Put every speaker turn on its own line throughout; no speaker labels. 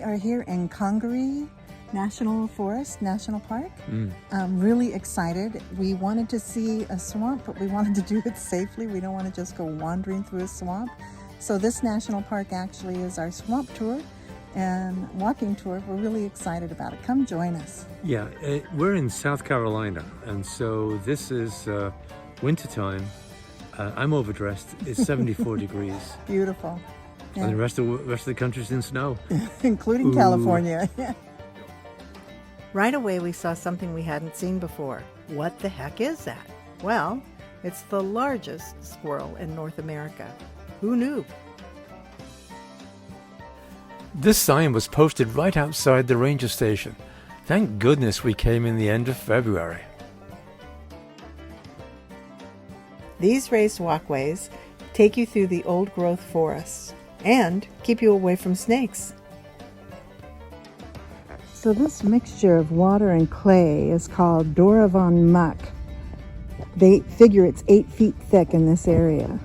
We are here in Congaree National Park. I'm really excited. We wanted to see a swamp, but we wanted to do it safely. We don't want to just go wandering through a swamp. So this national park actually is our swamp tour and walking tour. We're really excited about it. Come join us.
Yeah, we're in South Carolina, and so this is wintertime. I'm overdressed. It's 74 degrees.
Beautiful. Yeah.
And the rest of the country's in snow.
Including
Ooh.
California.
Right away we saw something we hadn't seen before. What the heck is that? Well, it's the largest squirrel in North America. Who knew?
This sign was posted right outside the ranger station. Thank goodness we came in the end of February.
These raised walkways take you through the old-growth forests and keep you away from snakes.
So this mixture of water and clay is called Doravon muck. They figure it's 8 feet thick in this area.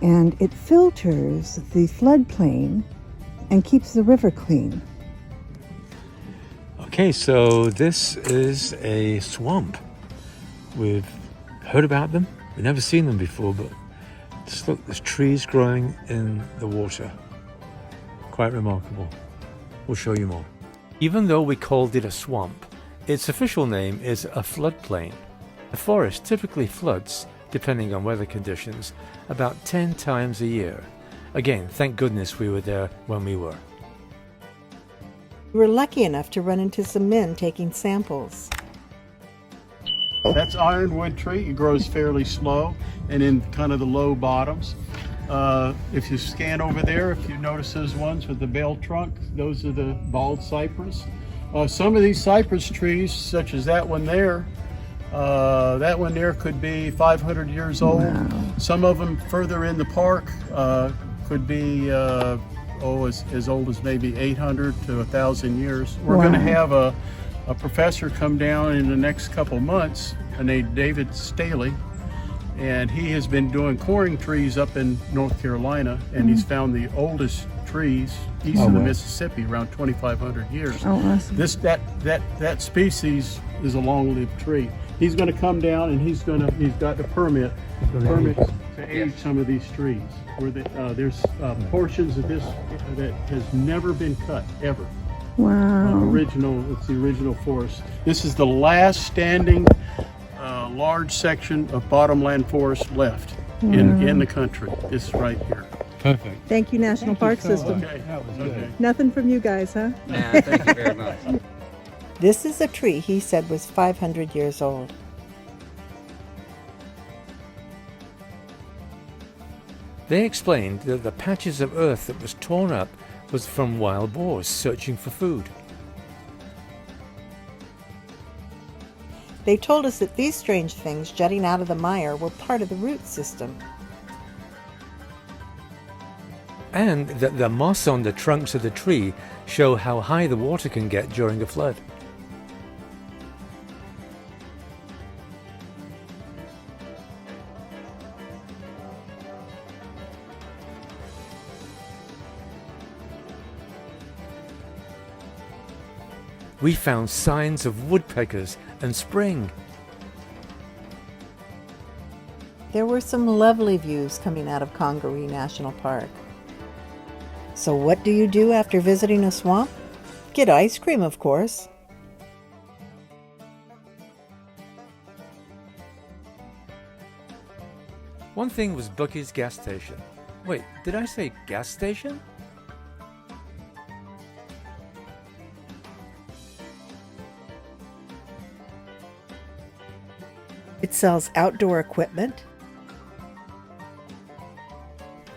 And it filters the floodplain and keeps the river clean.
Okay, so this is a swamp. We've heard about them. We've never seen them before, but just look, there's trees growing in the water. Quite remarkable. We'll show you more. Even though we called it a swamp, its official name is a floodplain. The forest typically floods, depending on weather conditions, about 10 times a year. Again, thank goodness we were there when we were.
We were lucky enough to run into some men taking samples.
That's ironwood tree. It grows fairly slow and in kind of the low bottoms. If you scan over there, if you notice those ones with the bell trunk, those are the bald cypress. Some of these cypress trees, such as that one there could be 500 years old.
Wow.
Some of them further in the park could be as old as maybe 800 to 1,000 years. We're going to have a professor come down in the next couple months named David Staley, and he has been doing coring trees up in North Carolina, and he's found the oldest trees east of the Mississippi, around 2,500 years.
Oh, awesome.
That species is a long-lived tree. He's going to come down and he's got the permits to age some of these trees. Where there's portions of this that has never been cut ever.
Wow.
It's the original forest. This is the last standing large section of bottomland forest left in the country. This is right here.
Perfect.
Thank you, National Park System.
Okay.
Okay.
Nothing from you guys, huh?
Nah, thank you very much.
This is a tree he said was 500 years old.
They explained that the patches of earth that was torn up was from wild boars searching for food.
They told us that these strange things jutting out of the mire were part of the root system.
And that the moss on the trunks of the tree show how high the water can get during a flood. We found signs of woodpeckers and spring.
There were some lovely views coming out of Congaree National Park. So what do you do after visiting a swamp? Get ice cream, of course.
One thing was Buc-ees gas station. Wait, did I say gas station?
It sells outdoor equipment,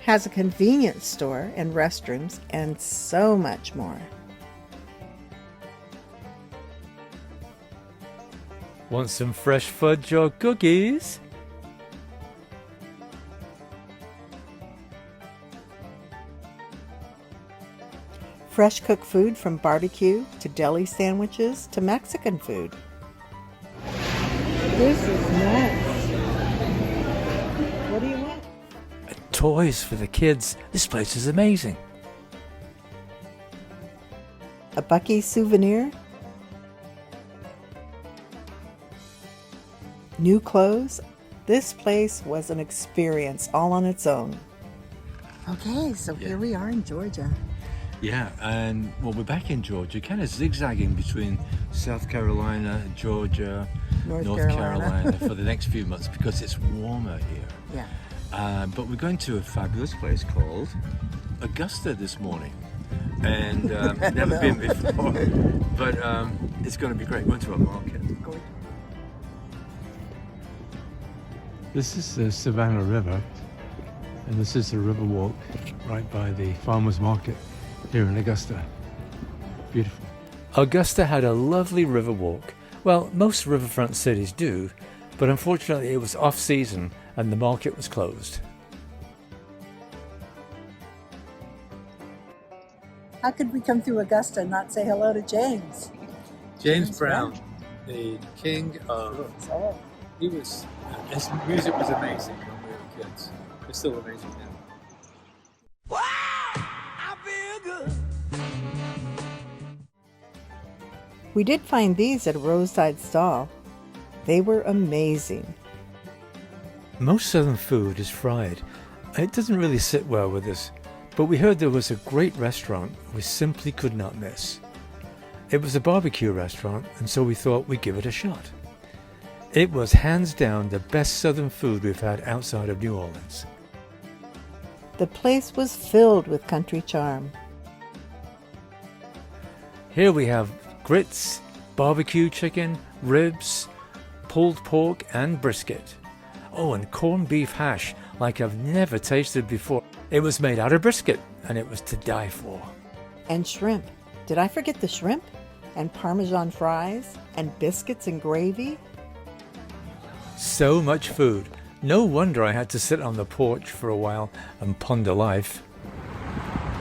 has a convenience store and restrooms, and so much more.
Want some fresh fudge or cookies?
Fresh cooked food from barbecue to deli sandwiches to Mexican food.
This is nuts.
What do you want?
Toys for the kids. This place is amazing.
A Buc-ees souvenir? New clothes? This place was an experience all on its own.
Okay, so here we are in Georgia.
Yeah, and well, we're back in Georgia, kind of zigzagging between South Carolina, Georgia, North Carolina for the next few months because it's warmer here.
Yeah.
But we're going to a fabulous place called Augusta this morning. And never been before, but it's going to be great. Going to a market.
This is the Savannah River, and this is the river walk right by the farmers market here in Augusta. Beautiful.
Augusta had a lovely river walk. Well, most riverfront cities do, but unfortunately it was off season and the market was closed.
How could we come through Augusta and not say hello to James?
James Brown, the king of... his music was amazing when we were kids. It's still amazing now.
Wow, I feel good.
We did find these at a roadside stall. They were amazing.
Most southern food is fried. It doesn't really sit well with us, but we heard there was a great restaurant we simply could not miss. It was a barbecue restaurant, and so we thought we'd give it a shot. It was hands down the best southern food we've had outside of New Orleans.
The place was filled with country charm.
Here we have grits, barbecue chicken, ribs, pulled pork and brisket. Oh, and corned beef hash like I've never tasted before. It was made out of brisket and it was to die for.
And shrimp. Did I forget the shrimp? And Parmesan fries? And biscuits and gravy?
So much food. No wonder I had to sit on the porch for a while and ponder life.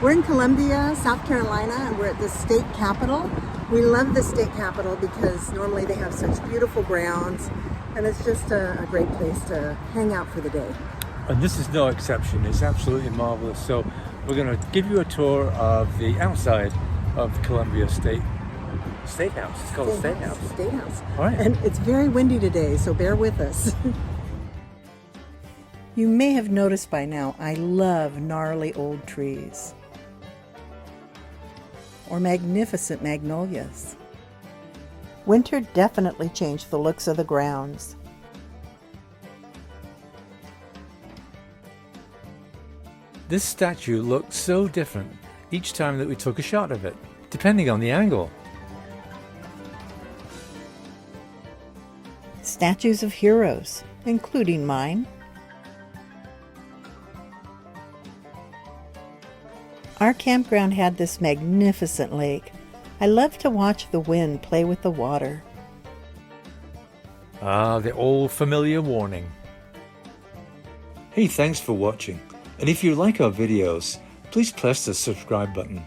We're in Columbia, South Carolina, and we're at the state capitol. We love the state capitol because normally they have such beautiful grounds, and it's just a great place to hang out for the day.
And this is no exception. It's absolutely marvelous. So we're going to give you a tour of the outside of the Columbia State House. It's called State House.
State House.
All right.
And it's very windy today, so bear with us.
You may have noticed by now, I love gnarly old trees. Or magnificent magnolias. Winter definitely changed the looks of the grounds.
This statue looked so different each time that we took a shot of it, depending on the angle.
Statues of heroes, including mine. Our campground had this magnificent lake. I love to watch the wind play with the water.
Ah, the old familiar warning. Hey, thanks for watching. And if you like our videos, please press the subscribe button.